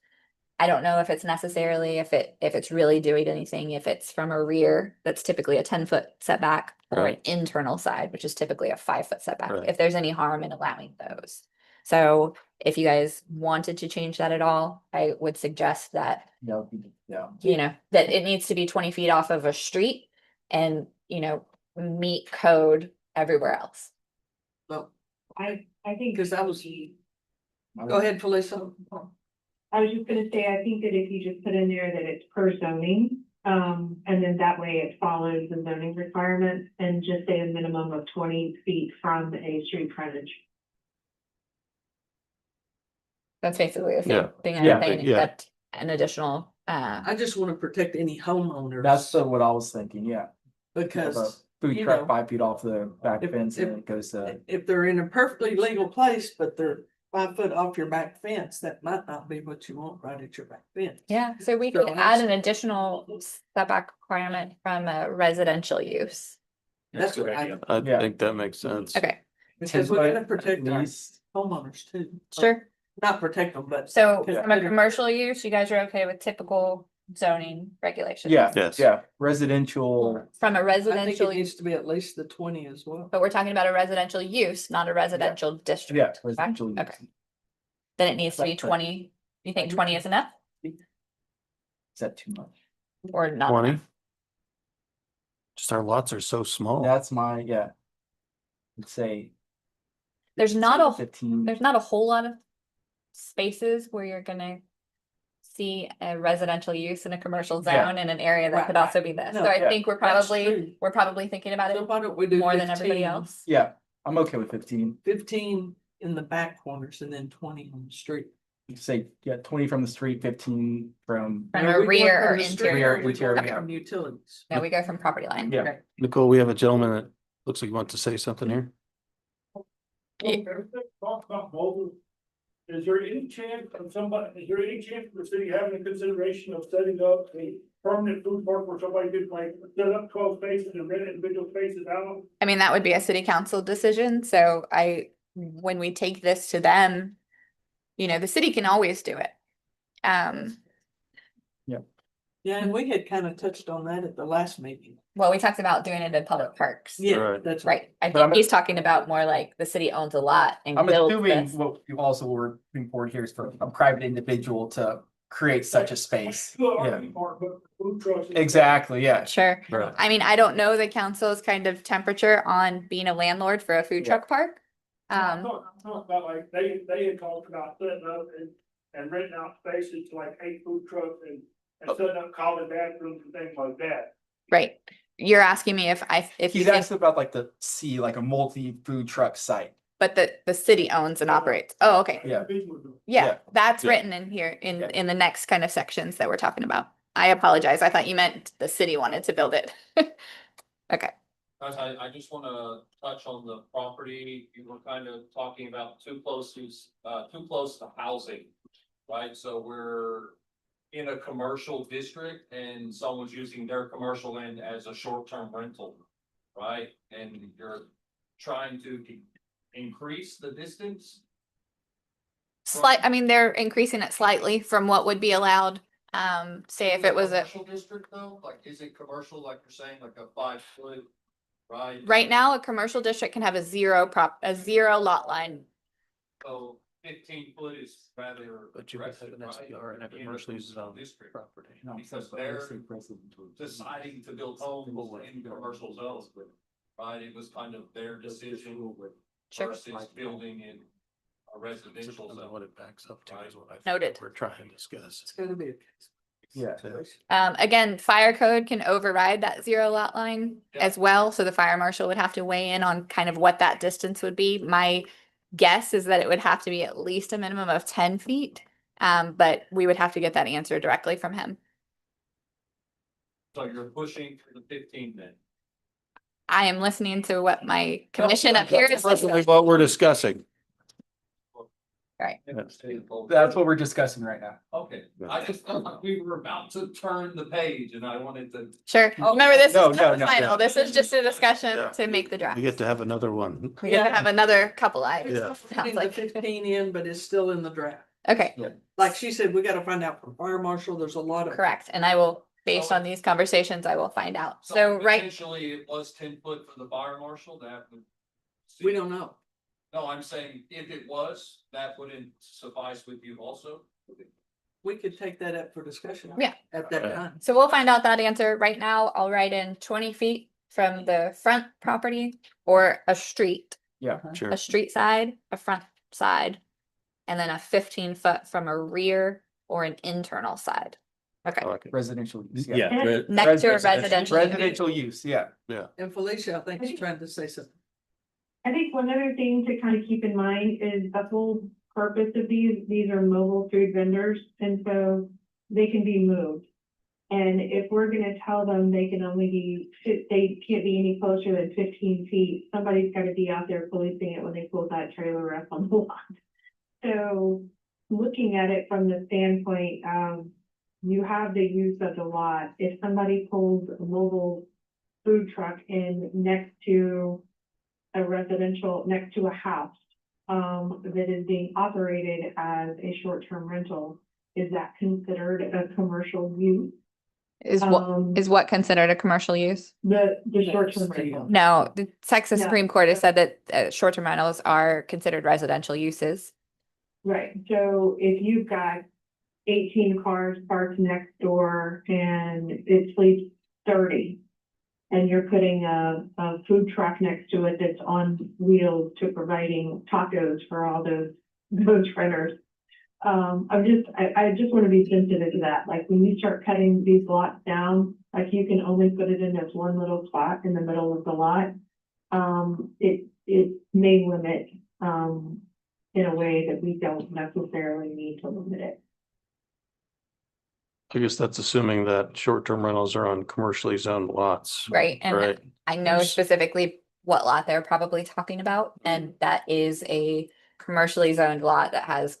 I don't know if it's necessarily, if it's really doing anything, if it's from a rear, that's typically a 10-foot setback, or an Right. internal side, which is typically a 5-foot setback, Right. if there's any harm in allowing those. So if you guys wanted to change that at all, I would suggest that, yeah. that it needs to be 20 feet off of a street and, meet code everywhere else. Well, I think. because I was, go ahead, Felisa. I was just gonna say, I think that if you just put in there that it's per zoning, and then that way it follows the zoning requirements and just say a minimum of 20 feet from a street frontage. That's basically the Yeah. same thing I'm Yeah. saying, Yeah. except an additional, I just want to protect any homeowners. That's what I was thinking, yeah. Have a Because food you truck know, 5 feet off the back if- fence and if- it goes to, if they're in a perfectly legal place, but they're 5 foot off your back fence, that might not be what you want right at your back fence. yeah, so we So could add that's- an additional setback requirement from a residential use. That's what I, I Yeah. think that makes sense. Okay, because we 10 gotta foot protect at our least. homeowners too. sure. Not protect them, but. So Yeah. from a commercial use, you guys are okay with typical zoning regulations? Yeah, Yes. yeah, residential, From a I think residential, it needs to be at least the 20 as well. but we're talking about a residential use, not a residential district. yeah, correct? residential. use. Okay, then it needs to be But- 20. You think 20 is enough Is that too much? or not? 20? enough? Just our lots are so small. That's my, yeah. I'd say. There's not a 15. There's not a whole lot of spaces where you're gonna see a residential use in a commercial Yeah. zone in an area that Right, could also be this. No, So I yeah, think That's true. we're probably thinking about So it why don't we do more than everybody 15? else. Yeah, I'm okay with 15. 15 in the back corners and then 20 on the street. Say, yeah, 20 from the street, 15 from, From Now, a we going rear or from the street interior. we going interior. From utilities. Yeah, we go from property line. yeah. Nicole, we have a gentleman that looks like he wants to say something here. Talk about mobile Is there any chance of the city having a consideration of setting up a permanent food park where somebody could like set up 12 spaces and rent individual spaces out? I mean, that would be a city council decision, so when we take this to them, you know, the city can always do it. Yeah, and we had kind of touched on that at the last meeting. Well, we talked about doing it in public parks. Yeah, Right. that's Right, I But I'm- think he's talking about more like the city owns a lot and I'm builds assuming this. what you also were being forward here is for a private individual to create such a space. Still Yeah, RV park, but food trucks. exactly, yeah. Sure. Right. I mean, I don't know the council's kind of temperature on being a landlord for a food Yeah. truck park. I'm talking about like, they had talked about setting up and renting out spaces to like 8 food trucks and setting up common bathrooms and things like that. Right. You're asking me if you He's think, asking about like like a multi-food truck site. but the city owns and operates. Oh, okay. Yeah. Yeah, Yeah. that's Yeah. written in here Yeah. in the next kind of sections that we're talking about. I apologize. I thought you meant the city wanted to build it. Okay, Guys, I just wanna touch on the property, you were kind of talking about too close to housing. Right, so we're in a commercial district and someone's using their commercial land as a short-term rental. Right, and you're trying to increase the distance. I mean, they're increasing it slightly from what would be allowed. Say if it was a, Commercial district though, like, is it commercial, like you're saying, like a 5 foot, right? right now, a commercial district can have a zero lot line. So 15 foot is rather. But you could have aggressive, an right? SDR and have In commercially a zoned district. property. Because they're deciding to build homes in commercial zones, right? It was kind of their decision Sure. versus building in a residential Depends on zone. what it backs up to is what I think Noted. we're trying to discuss. It's gonna be. Yeah. Again, fire code can override that zero lot line Yeah. as well, so the fire marshal would have to weigh in on kind of what that distance would be. My guess is that it would have to be at least a minimum of 10 feet. But we would have to get that answer directly from him. So you're pushing for the 15 then. I am listening to what my commission up here is. Presently, what we're discussing. Right. That's what we're discussing right now. Okay, I just felt like we were about to turn the page and I wanted to. Sure. Remember, this is No, not no, the no, final. no. This is just a discussion Yeah. to make the draft. We get to have another one. We get to have another couple items. Yeah. Sounds Putting the like. 15 in, but it's still in the draft. Okay, Like she said, we gotta find out from fire marshal, there's a lot of. correct. And I will, based on these conversations, I will find out. So, right, Potentially it was 10 foot for the fire marshal, that would. We don't know. No, I'm saying if it was, that wouldn't suffice with you also. We could take that up for discussion. Yeah. At that Yeah. time. so we'll find out that answer. Right now, I'll write in 20 feet from the front property or a street, Yeah. Sure. a street side, a front side, and then a 15-foot from a rear or an internal side. Okay, I like it. Residential use. next to a residential. Residential use, yeah. And Felicia, I think is trying to say something. I think one other thing to kind of keep in mind is the whole purpose of these are mobile food vendors, and so they can be moved. And if we're gonna tell them they can only they can't be any closer than 15 feet, somebody's gotta be out there policing it when they pull that trailer up on the lot. So looking at it from the standpoint, you have the use of the lot. If somebody pulls a mobile food truck in next to a residential, next to a house, that is being operated as a short-term rental, is that considered a commercial use? Is what considered a commercial use? The short-term rental. No, the Texas No. Supreme Court has said that short-term rentals are considered residential uses. Right, so if you've got 18 cars parked next door and it sleeps 30, and you're putting a food truck next to it that's on wheels to providing tacos for all those renters. I just want to be sensitive to that, like when you start cutting these lots down, like you can only put it in this one little spot in the middle of the lot. It may limit, in a way that we don't necessarily need to limit it. I guess that's assuming that short-term rentals are on commercially zoned lots. Right, and Right. I know specifically what lot they're probably talking about, and that is a commercially zoned lot that has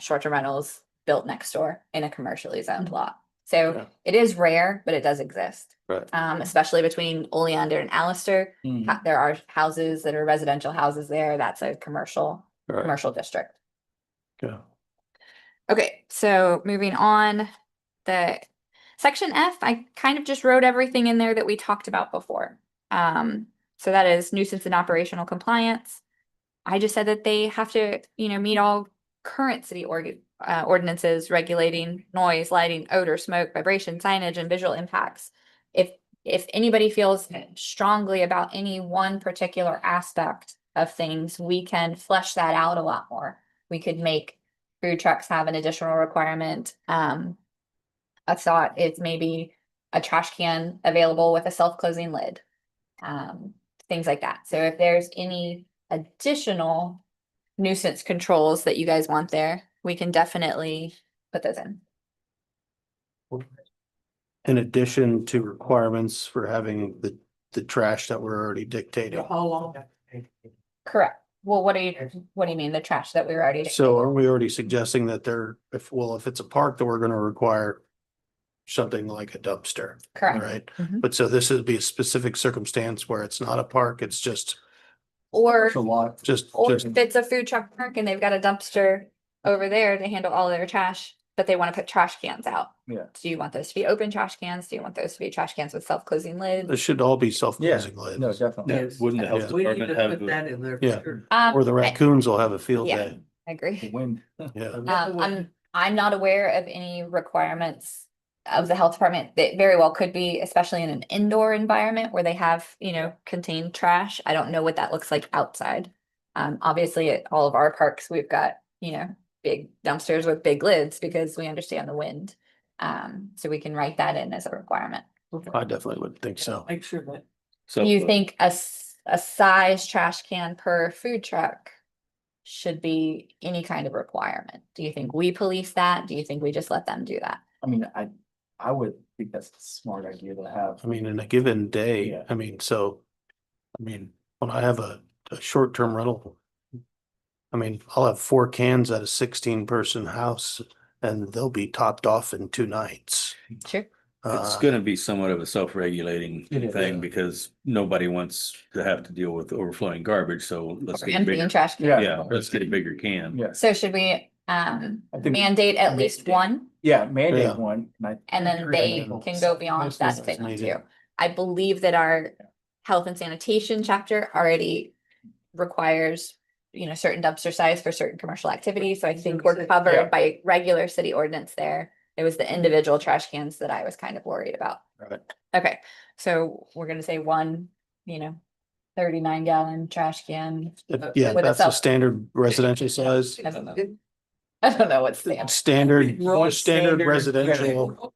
short-term rentals built next door in a commercially zoned lot. So Yeah. it is rare, but it does exist. Right. Especially between Oleander and Allister. Mhm. There are houses that are residential houses there. That's a commercial Right. district. Yeah. Okay, so moving on, the section F, I kind of just wrote everything in there that we talked about before. So that is nuisance and operational compliance. I just said that they have to, meet all current city ordinances regulating noise, lighting, odor, smoke, vibration, signage, and visual impacts. If anybody feels strongly about any one particular aspect of things, we can flesh that out a lot more. We could make food trucks have an additional requirement. A thought is maybe a trash can available with a self-closing lid. Things like that. So if there's any additional nuisance controls that you guys want there, we can definitely put those in. In addition to requirements for having the trash that we're already dictating. How long? Correct. Well, what do you mean, the trash that we were already? So are we already suggesting that if it's a park, that we're gonna require something like a dumpster, Correct. right? Mhm. But so this would be a specific circumstance where it's not a park, it's just, Or, It's a lot. or if it's a food truck park and they've got a dumpster over there to handle all their trash, but they want to put trash cans out. Yeah. Do you want those to be open trash cans? Do you want those to be trash cans with self-closing lids? it should all be self-closing lids. No, definitely. Yes. Wouldn't the health Yeah. We need department to have, put that in there. Yeah. for sure. Or the I raccoons will have a field Yeah. day. agree. The wind. Yeah. I'm not aware of any requirements of the health department that very well could be, especially in an indoor environment where they have, contained trash. I don't know what that looks like outside. Obviously at all of our parks, we've got, big dumpsters with big lids because we understand the wind. So we can write that in as a requirement. I definitely would think so. Make sure that. so. You think a size trash can per food truck should be any kind of requirement? Do you think we police that? Do you think we just let them do that? I mean, I would think that's a smart idea to have. I mean, in a given day, Yeah. when I have a short-term rental, I'll have 4 cans at a 16-person house and they'll be topped off in 2 nights. Sure. It's gonna be somewhat of a self-regulating It is. thing because nobody wants to have to deal with overflowing garbage, so let's get a Emptying bigger, trash can. yeah, let's get a bigger can. Yes. So should we think- mandate at least one Yeah, mandate Yeah. one. and then they can go beyond Most that if they businesses want need to? it. I believe that our health and sanitation chapter already requires, certain dumpster size for certain commercial activities. So I think we're Yeah. covered by regular city ordinance there. It was the individual trash cans that I was kind of worried about. Right. Okay, so we're gonna say one, 39-gallon trash can. Yeah, With a that's a self- standard residential size. I don't know. I don't know what's the. Standard Standard residential.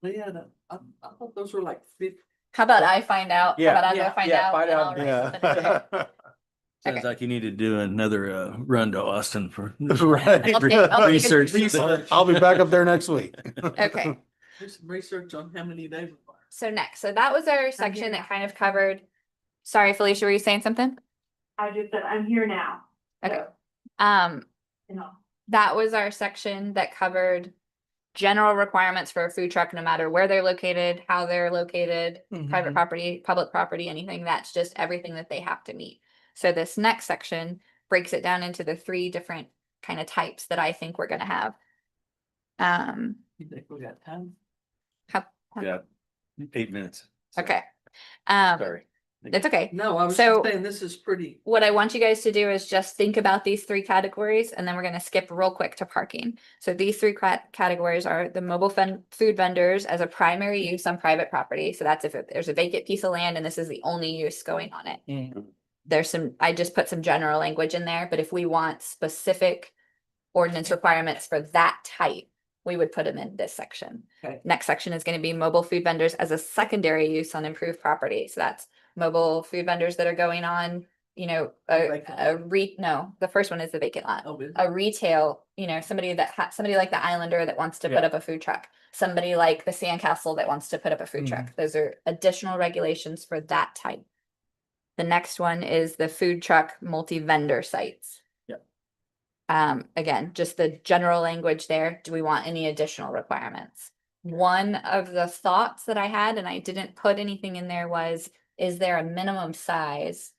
Yeah, I thought those were like 50. How about I find out? How Yeah, about I go yeah, find yeah, out? find and out. I'll write something in there. Yeah. Sounds Okay. like you need to do another run to Austin for. Right. I'll take Research. I'll be back up there next week. Okay, Do some research on how many they require. so next, so that was our section that kind of covered. Sorry, Felicia, were you saying something? I just said, I'm here now. Okay. So, That was our section that covered general requirements for a food truck, no matter where they're located, how they're located, private property, public property, anything. That's just everything that they have to meet. So this next section breaks it down into the 3 different kind of types that I think we're gonna have. You think we got time? Yeah, 8 minutes. Okay. Sorry. It's okay. No, I was So- just saying, this is pretty. What I want you guys to do is just think about these 3 categories, and then we're gonna skip real quick to parking. So these 3 categories are the mobile food vendors as a primary use on private property. So that's if there's a vacant piece of land and this is the only use going on it. There's I just put some general language in there, but if we want specific ordinance requirements for that type, we would put them in this section. Okay. Next section is gonna be mobile food vendors as a secondary use on improved property. So that's mobile food vendors that are going on, no, the first one is the vacant lot. Oh, A retail, somebody like the Islander that wants to put Yeah. up a food truck, somebody like the Sandcastle that wants to put up a food truck. Those are additional regulations for that type. The next one is the food truck multi-vendor sites. Yep. Again, just the general language there. Do we want any additional requirements? One of the thoughts that I had, and I didn't put anything in there, was, is there a minimum size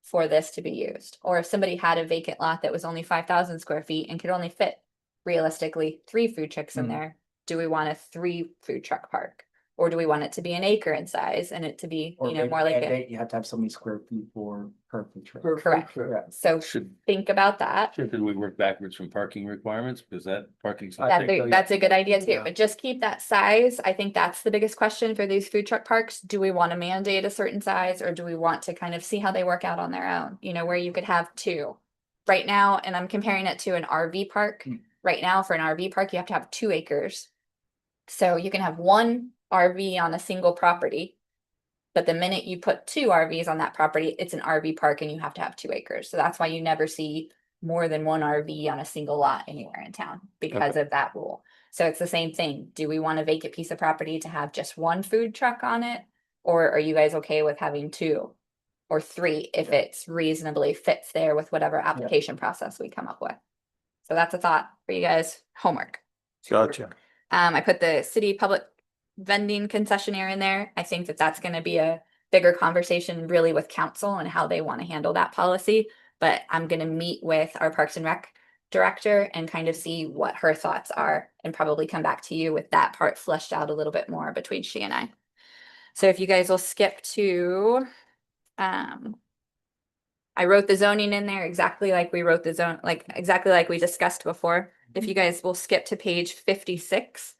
for this to be used? Or if somebody had a vacant lot that was only 5,000 square feet and could only fit realistically 3 food trucks in Mhm. there, do we want a 3 food truck park? Or do we want it to be an acre in size and it to be, Or you know, maybe more like a, mandate you have to have so many square feet for per food truck. Per food correct. truck. Yeah. So Should, think about that. should we work backwards from parking requirements? Because that parking. That's a good idea too, Yeah. but just keep that size. I think that's the biggest question for these food truck parks. Do we want to mandate a certain size, or do we want to kind of see how they work out on their own? You know, where you could have 2. Right now, and I'm comparing it to an RV park. Mm. Right now, for an RV park, you have to have 2 acres. So you can have 1 RV on a single property. But the minute you put 2 RVs on that property, it's an RV park and you have to have 2 acres. So that's why you never see more than 1 RV on a single lot anywhere in town because of that rule. So it's the same thing. Do we want a vacant piece of property to have just 1 food truck on it? Or are you guys okay with having 2 or 3 if it's reasonably fits there with whatever application process we come up with? So that's a thought for you guys. Homework. Gotcha. I put the city public vending concessionaire in there. I think that that's gonna be a bigger conversation really with council and how they want to handle that policy. But I'm gonna meet with our Parks and Rec director and kind of see what her thoughts are and probably come back to you with that part fleshed out a little bit more between she and I. So if you guys will skip to, I wrote the zoning in there exactly like we wrote the zone, like exactly like we discussed before. If you guys will skip to page 56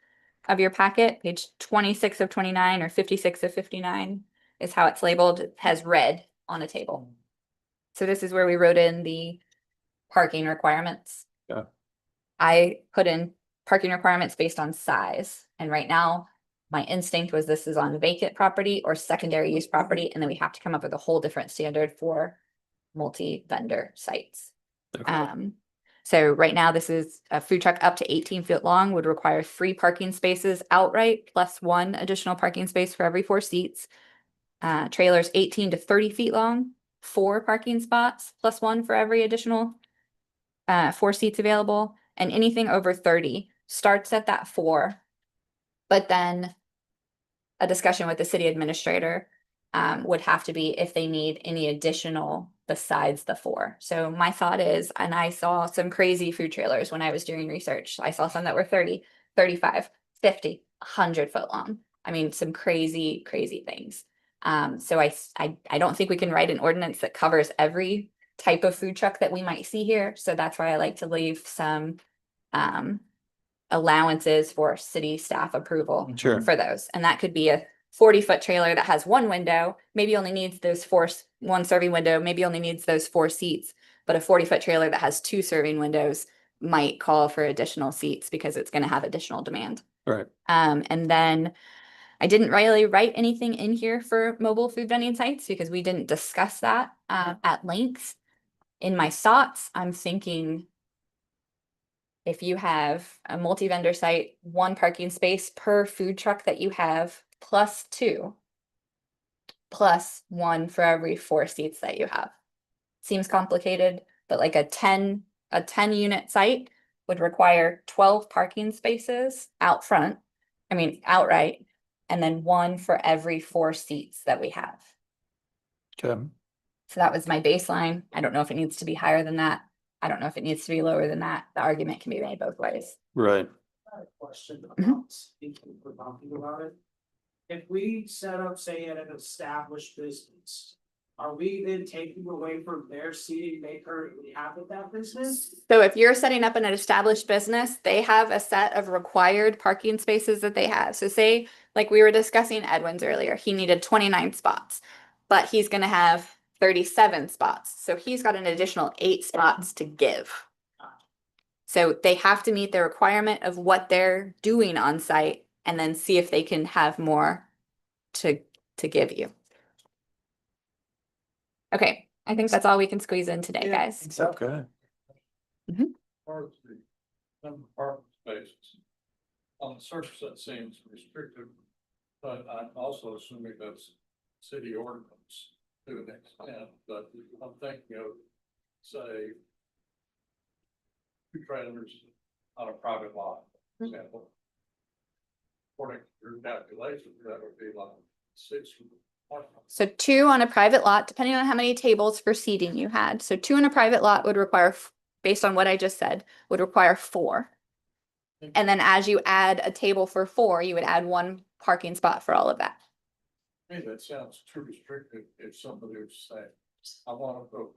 of your packet, page 26 of 29 or 56 of 59 is how it's labeled. It has red on a table. So this is where we wrote in the parking requirements. Yeah. I put in parking requirements based on size. And right now, my instinct was this is on vacant property or secondary use property. And then we have to come up with a whole different standard for multi-vendor sites. Okay. So right now, this is a food truck up to 18 feet long would require 3 parking spaces outright, plus 1 additional parking space for every 4 seats. Trailers 18 to 30 feet long, 4 parking spots, plus 1 for every additional 4 seats available. And anything over 30 starts at that 4. But then a discussion with the city administrator would have to be if they need any additional besides the 4. So my thought is, and I saw some crazy food trailers when I was doing research. I saw some that were 30, 35, 50, 100 foot long. I mean, some crazy, crazy things. So I don't think we can write an ordinance that covers every type of food truck that we might see here. So that's why I like to leave some allowances for city staff approval Sure. for those. And that could be a 40-foot trailer that has 1 window, maybe only needs those 1 serving window, maybe only needs those 4 seats. But a 40-foot trailer that has 2 serving windows might call for additional seats because it's going to have additional demand. Right. And then I didn't really write anything in here for mobile food vending sites because we didn't discuss that at length. In my thoughts, I'm thinking if you have a multi-vendor site, 1 parking space per food truck that you have, plus 2, plus 1 for every 4 seats that you have. Seems complicated, but like a 10 unit site would require 12 parking spaces out front. I mean, outright, and then 1 for every 4 seats that we have. Okay. So that was my baseline. I don't know if it needs to be higher than that. I don't know if it needs to be lower than that. The argument can be made both ways. Right. I have a question Mhm. about speaking for talking about it. If we set up, say, at an established business, are we then taking away from their seating they currently have at that business? So if you're setting up an established business, they have a set of required parking spaces that they have. So say, like we were discussing Edwin's earlier, he needed 29 spots, but he's gonna have 37 spots. So he's got an additional 8 spots to give. So they have to meet the requirement of what they're doing on site and then see if they can have more to give you. Okay, I think that's all we can squeeze in today, guys. Okay. Number of parking spaces. On the surface, that seems restrictive, but I'm also assuming that's city ordinance to an extent, but I'm thinking of, say, trailers on a private lot, for example. According to your calculations, that would be like 6. So 2 on a private lot, depending on how many tables for seating you had. So 2 on a private lot would require, based on what I just said, would require 4. And then as you add a table for 4, you would add 1 parking spot for all of that. Hey, that sounds too restrictive if somebody would say, I want to put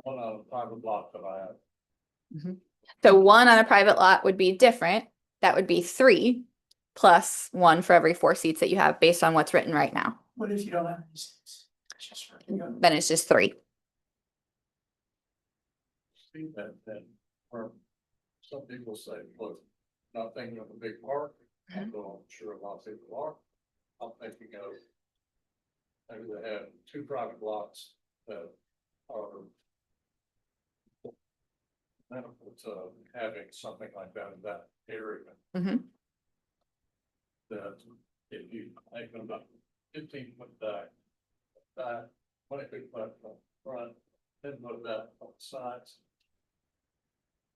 one on a private lot that I have. So 1 on a private lot would be different. That would be 3 plus 1 for every 4 seats that you have based on what's written right now. What if you don't have any seats? Then it's just 3. See that then, or some people say, look, not thinking of a big park, although I'm sure a lot of people are. I'm thinking of maybe they have 2 private lots that are amenable to having something like that in that area. Mhm. That if you make them about 15-foot back, 20 foot on the front, 10 foot back on the sides.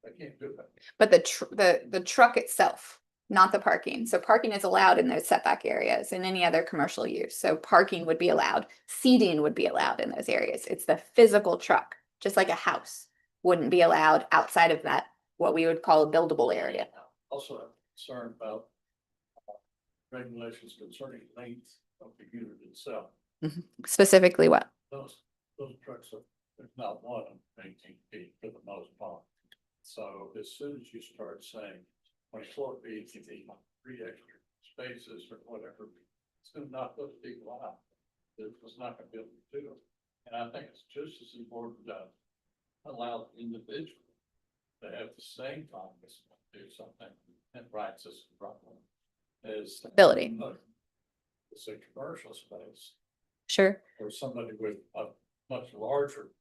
They can't do that. But the truck itself, not the parking. So parking is allowed in those setback areas in any other commercial use. So parking would be allowed, seating would be allowed in those areas. It's the physical truck, just like a house wouldn't be allowed outside of that, what we would call a buildable area. Also, I'm concerned about regulations concerning length of the unit itself. Specifically what? Those trucks are, there's not one of 18 feet for the most part. So as soon as you start saying 24 feet, you need 3 extra spaces or whatever, it's gonna knock those people out. It's not gonna be able to do it. And I think it's just as important to allow the individual to have the same time as do something and rights as problem as Ability. It's a commercial space Sure. or somebody with a much larger,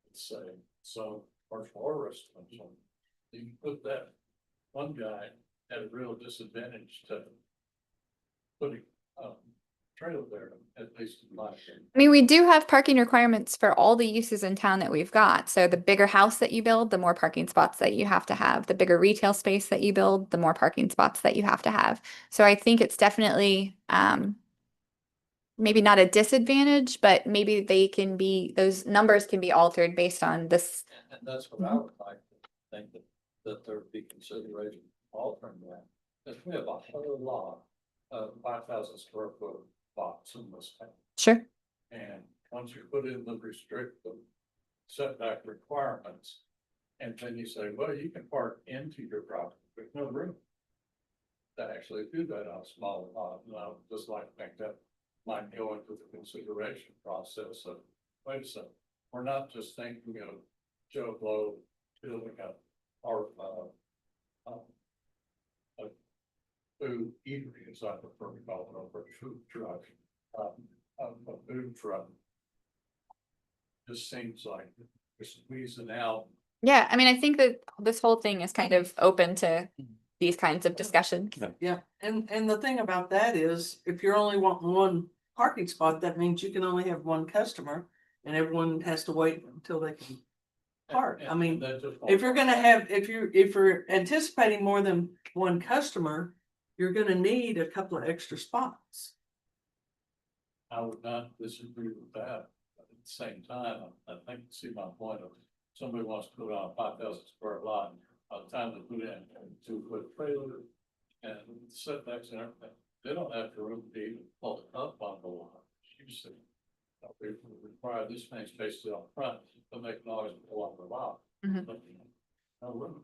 let's say, so commercial or residential. You can put that one guy at a real disadvantage to putting trailer there, at least in my opinion. I mean, we do have parking requirements for all the uses in town that we've got. So the bigger house that you build, the more parking spots that you have to have. The bigger retail space that you build, the more parking spots that you have to have. So I think it's definitely maybe not a disadvantage, but maybe they can be, those numbers can be altered based on this. And that's what I would like to think that there would be consideration altering that. If we have a whole lot of 5,000 square foot lots in this town. Sure. And once you put in the restrictive setback requirements, and then you say, well, you can park into your property, there's no room to actually do that on a smaller lot. And I would just like to think that might go into the consideration process of, wait a second, we're not just thinking of Joe Blow building up our food eatery, as I prefer to call it, over a food truck, a food truck. Just seems like we're squeezing out. Yeah, I mean, I think that this whole thing is kind of open to these kinds of discussions. Yeah, and the thing about that is, if you're only wanting 1 parking spot, that means you can only have 1 customer. And everyone has to wait until they can park. I mean, if you're gonna have, if you're anticipating more than 1 customer, you're gonna need a couple of extra spots. I would not disagree with that, but at the same time, I think, see my point of, somebody wants to put on a 5,000 square lot, by the time they put in a 2-foot trailer and setbacks and everything, they don't have the room to even pull it up on the lot. You see, we require this many spaces up front to make noise and pull up the lot. Mhm. But, no room.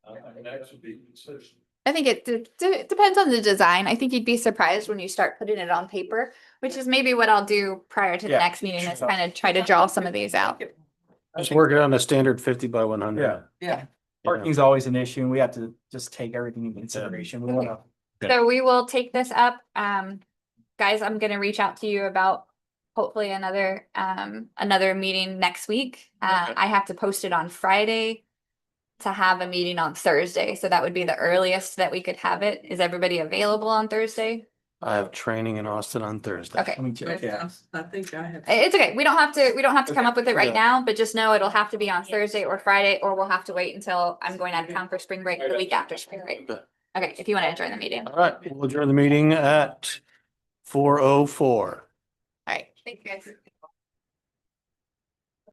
I mean, that should be considered. I think it depends on the design. I think you'd be surprised when you start putting it on paper, which is maybe what I'll do prior to the Yeah. next meeting, is kind of try to draw some of these out. Just work it on a standard 50 by 100. Yeah. Yeah, Parking's always an issue and we have to just take everything into consideration. We wanna, So we will take this up. Guys, I'm gonna reach out to you about hopefully another meeting next week. I have to post it on Friday to have a meeting on Thursday. So that would be the earliest that we could have it. Is everybody available on Thursday? I have training in Austin on Thursday. Okay. Let me check, yeah. I think I have. It's okay. We don't have to come up with it right Yeah. now, but just know it'll have to be on Thursday or Friday, or we'll have to wait until I'm going out of town for spring break the week after spring break. Okay. Okay, if you want to join the meeting. All right, we'll adjourn the meeting at 4:04. All right, thank you guys.